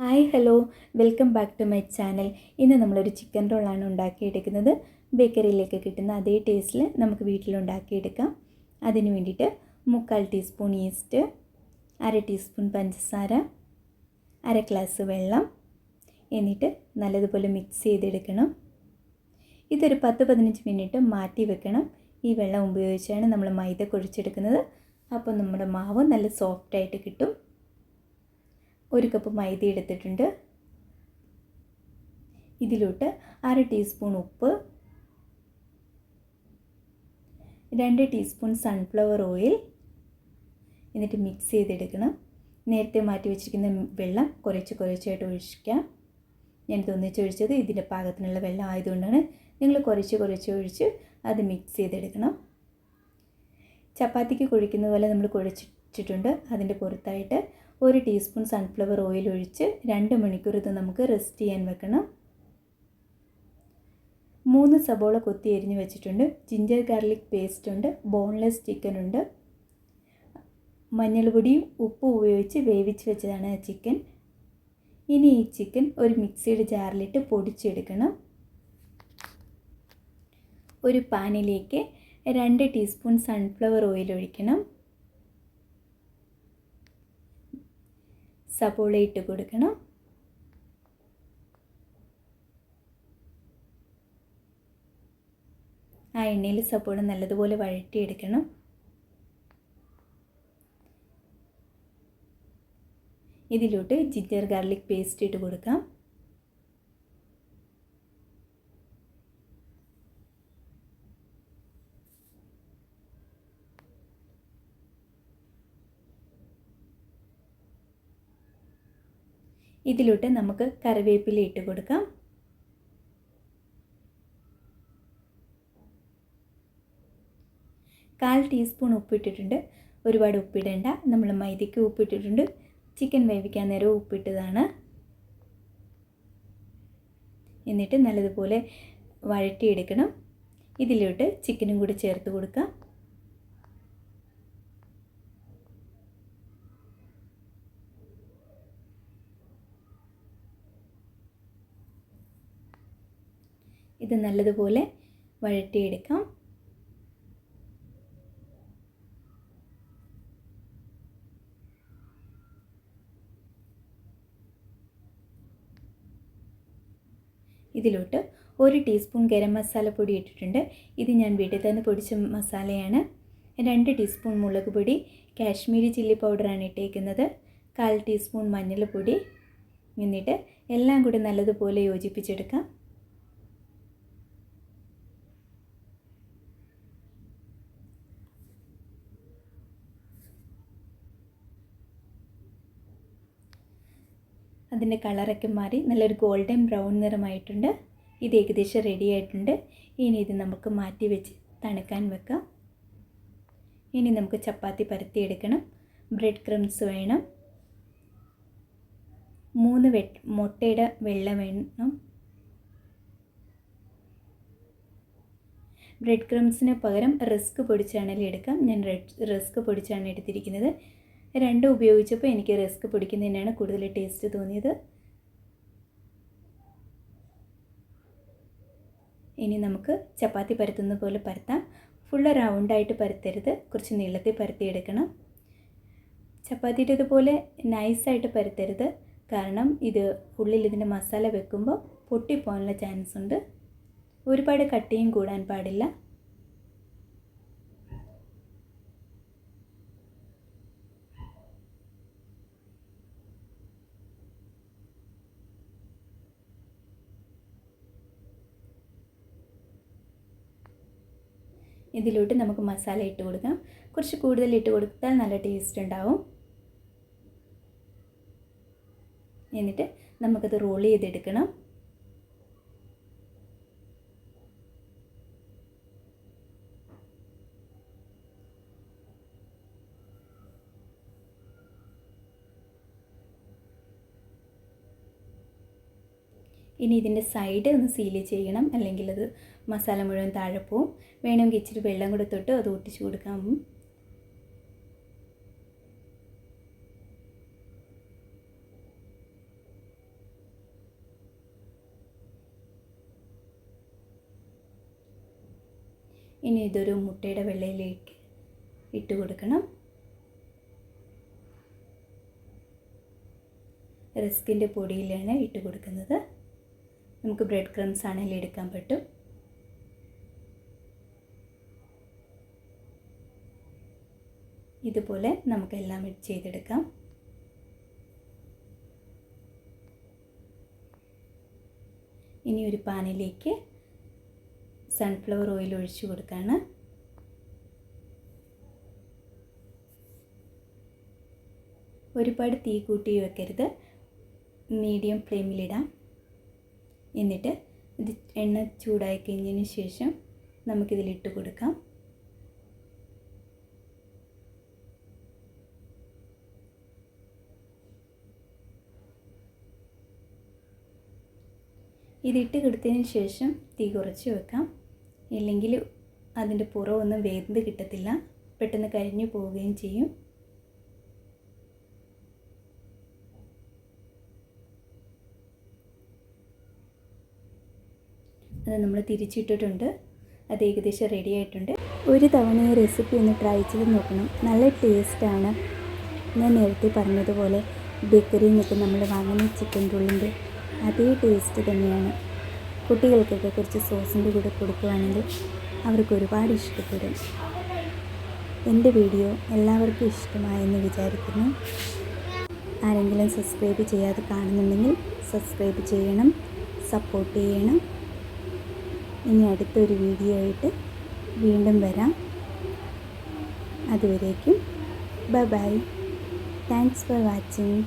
Hi hello, welcome back to my channel. ഇന്ന് നമ്മളൊരു chicken റോളാണ് ഉണ്ടാക്കിയെടുക്കുന്നത്. ബേക്കറിയിലേക്ക് കിട്ടുന്ന അതേ ടേസ്റ്റിൽ നമുക്ക് വീട്ടിലുണ്ടാക്കിയെടുക്കാം. അതിന് വേണ്ടിയിട്ട് 3/4 ടീസ്പൂൺ ഈസ്റ്റ്, 1/2 ടീസ്പൂൺ പഞ്ചസാര, 1/2 ഗ്ലാസ് വെള്ളം, എന്നിട്ട് നല്ലതുപോലെ മിക്സ് ചെയ്തെടുക്കണം. ഇതൊരു 10-15 മിനിറ്റ് മാറ്റി വെക്കണം. ഈ വെള്ളം ഉപയോഗിച്ചാണ് നമ്മൾ മൈദ കുഴച്ചെടുക്കുന്നത്. അപ്പോൾ നമ്മുടെ മാവ് നല്ല സോഫ്റ്റായിട്ട് കിട്ടും. 1 കപ്പ് മൈദ എടുത്തിട്ടുണ്ട്. ഇതിലോട്ട് 1/2 ടീസ്പൂൺ ഉപ്പ്, 2 ടീസ്പൂൺ സൺഫ്ലവർ ഓയിൽ, എന്നിട്ട് മിക്സ് ചെയ്തെടുക്കണം. നേരത്തെ മാറ്റി വെച്ചിരിക്കുന്ന വെള്ളം കുറച്ചായിട്ട് ഒഴിക്കാം. ഞാനിത് ഒന്നിച്ചൊഴിച്ചത് ഇതിൻ്റെ പാകത്തിനുള്ള വെള്ളം ആയതുകൊണ്ടാണ്. നിങ്ങൾ കുറച്ച് ഒഴിച്ച് അത് മിക്സ് ചെയ്തെടുക്കണം. ചപ്പാത്തിക്ക് കുഴിക്കുന്ന പോലെ നമ്മൾ കുഴച്ചിട്ടുണ്ട്. അതിൻ്റെ പുറത്തായിട്ട് 1 ടീസ്പൂൺ സൺഫ്ലവർ ഓയിൽ ഒഴിച്ച് 2 മണിക്കൂർ ഇത് നമുക്ക് റെസ്റ്റ് ചെയ്യാൻ വെക്കണം. 3 സബോള കൊത്തി എരിഞ്ഞ് വെച്ചിട്ടുണ്ട്. ജിഞ്ചർ ഗാർലിക് പേസ്റ്റ് ഉണ്ട്. ബോൺലെസ് ചിക്കൻ ഉണ്ട്. മഞ്ഞൾപ്പൊടിയും ഉപ്പും ഉപയോഗിച്ച് വേവിച്ച് വെച്ചതാണ് ചിക്കൻ. ഇനി ഈ ചിക്കൻ ഒരു മിക്സിയുടെ ജാറിലിട്ട് പൊടിച്ചെടുക്കണം. ഒരു പാനിലേക്ക് 2 ടീസ്പൂൺ സൺഫ്ലവർ ഓയിൽ ഒഴിക്കണം. സബോള ഇട്ട് കൊടുക്കണം. ആ എണ്ണയിൽ സബോള നല്ലതുപോലെ വഴറ്റിയെടുക്കണം. ഇതിലോട്ട് ജിഞ്ചർ ഗാർലിക് പേസ്റ്റ് ഇട്ട് കൊടുക്കാം. ഇതിലോട്ട് നമുക്ക് കറിവേപ്പില ഇട്ട് കൊടുക്കാം. കാൽ ടീസ്പൂൺ ഉപ്പിട്ടിട്ടുണ്ട്. ഒരുപാട് ഉപ്പിടേണ്ട. നമ്മൾ മൈദയ്ക്ക് ഉപ്പിട്ടിട്ടുണ്ട്. ചിക്കൻ വേവിക്കാൻ നേരം ഉപ്പിട്ടതാണ്. എന്നിട്ട് നല്ലതുപോലെ വഴറ്റിയെടുക്കണം. ഇതിലോട്ട് ചിക്കനും കൂടി ചേർത്ത് കൊടുക്കാം. ഇത് നല്ലതുപോലെ വഴറ്റിയെടുക്കാം. ഇതിലോട്ട് 1 ടീസ്പൂൺ ഗരം മസാല പൊടി ഇട്ടിട്ടുണ്ട്. ഇത് ഞാൻ വീട്ടിൽ തന്നെ പൊടിച്ച മസാലയാണ്. 2 ടീസ്പൂൺ മുളക് പൊടി, കാശ്മീരി ചില്ലി പൗഡറാണ് ഇട്ടേക്കുന്നത്. 1/4 ടീസ്പൂൺ മഞ്ഞൾപ്പൊടി. എന്നിട്ട് എല്ലാം കൂടി നല്ലതുപോലെ യോജിപ്പിച്ചെടുക്കാം. അതിൻ്റെ കളറൊക്കെ മാറി നല്ലൊരു ഗോൾഡൻ ബ്രൗൺ നിറമായിട്ടുണ്ട്. ഇത് ഏകദേശം റെഡി ആയിട്ടുണ്ട്. ഇനി ഇത് നമുക്ക് മാറ്റി വെച്ച് തണുക്കാൻ വെക്കാം. ഇനി നമുക്ക് ചപ്പാത്തി പരത്തിയെടുക്കണം. ബ്രെഡ് ക്രംസ് വേണം. 3 മുട്ടയുടെ വെള്ള വേണം. ബ്രെഡ് ക്രംസിന് പകരം റസ്ക് പൊടിച്ചാണെങ്കിൽ എടുക്കാം. ഞാൻ റസ്ക് പൊടിച്ചാണ് എടുത്തിരിക്കുന്നത്. 2 ഉപയോഗിച്ചപ്പോൾ എനിക്ക് റസ്ക് പൊടിക്കുന്നതിനാണ് കൂടുതൽ ടേസ്റ്റ് തോന്നിയത്. ഇനി നമുക്ക് ചപ്പാത്തി പരത്തുന്ന പോലെ പരത്താം. ഫുള്ള് റൗണ്ടായിട്ട് പരത്തരുത്, കുറച്ച് നീളത്തിൽ പരത്തിയെടുക്കണം. ചപ്പാത്തിയുടെ ഇതുപോലെ നൈസായിട്ട് പരത്തരുത്, കാരണം ഇത് ഉള്ളിൽ ഇതിൻ്റെ മസാല വെക്കുമ്പോൾ പൊട്ടിപ്പോകാനുള്ള ചാൻസ് ഉണ്ട്. ഒരുപാട് കട്ടിയും കൂടാൻ പാടില്ല. ഇതിലോട്ട് നമുക്ക് മസാല ഇട്ട് കൊടുക്കാം. കുറച്ച് കൂടുതൽ ഇട്ട് കൊടുത്താൽ നല്ല ടേസ്റ്റ് ഉണ്ടാവും. എന്നിട്ട് നമുക്കത് റോൾ ചെയ്തെടുക്കണം. ഇനി ഇതിൻ്റെ സൈഡ് ഒന്ന് സീൽ ചെയ്യണം, അല്ലെങ്കിൽ അത് മസാല മുഴുവൻ താഴെ പോവും. വേണമെങ്കിൽ ഇച്ചിരി വെള്ളം കൂടെ തൊട്ട് അത് ഒട്ടിച്ചു കൊടുക്കാം. ഇനി ഇതൊരു മുട്ടയുടെ വെള്ളയിലേക്ക് ഇട്ട് കൊടുക്കണം. റസ്കിൻ്റെ പൊടിയിലാണ് ഇട്ട് കൊടുക്കുന്നത്. നമുക്ക് ബ്രെഡ് ക്രംസ് ആണെങ്കിലും എടുക്കാൻ പറ്റും. ഇതുപോലെ നമുക്കെല്ലാം ചെയ്തെടുക്കാം. ഇനി ഒരു പാനിലേക്ക് സൺഫ്ലവർ ഓയിൽ ഒഴിച്ചു കൊടുക്കുകയാണ്. ഒരുപാട് തീ കൂട്ടി വെക്കരുത്, മീഡിയം ഫ്ലെയിമിലിടാം. എന്നിട്ട് ഇത് എണ്ണ ചൂടായി കഴിഞ്ഞതിന് ശേഷം നമുക്കിതിലിട്ട് കൊടുക്കാം. ഇതിട്ട് കൊടുത്തതിന് ശേഷം തീ കുറച്ച് വെക്കാം, ഇല്ലെങ്കിൽ അതിൻ്റെ പുറമൊന്നും വെന്ത് കിട്ടത്തില്ല, പെട്ടെന്ന് കരിഞ്ഞു പോവുകയും ചെയ്യും. അത് നമ്മൾ തിരിച്ചിട്ടിട്ടുണ്ട്. അത് ഏകദേശം റെഡി ആയിട്ടുണ്ട്. ഒരു തവണ ഈ റെസിപ്പി ഒന്ന് ട്രൈ ചെയ്ത് നോക്കണം, നല്ല ടേസ്റ്റാണ്. ഞാൻ നേരത്തെ പറഞ്ഞതുപോലെ ബേക്കറിയിൽ നിന്നൊക്കെ നമ്മൾ വാങ്ങുന്ന ചിക്കൻ റോളിൻ്റെ അതേ ടേസ്റ്റ് തന്നെയാണ്. കുട്ടികൾക്കൊക്കെ കുറച്ച് സോസിൻ്റെ കൂടെ കൊടുക്കുകയാണെങ്കിൽ അവർക്ക് ഒരുപാട് ഇഷ്ടപ്പെടും. എൻ്റെ വീഡിയോ എല്ലാവർക്കും ഇഷ്ടമായെന്ന് വിചാരിക്കുന്നു. ആരെങ്കിലും സബ്സ്ക്രൈബ് ചെയ്യാതെ കാണുന്നുണ്ടെങ്കിൽ സബ്സ്ക്രൈബ് ചെയ്യണം, സപ്പോർട്ട് ചെയ്യണം. ഇനി അടുത്തൊരു വീഡിയോ ആയിട്ട് വീണ്ടും വരാം. അതുവരേക്കും bye bye. Thanks for watching.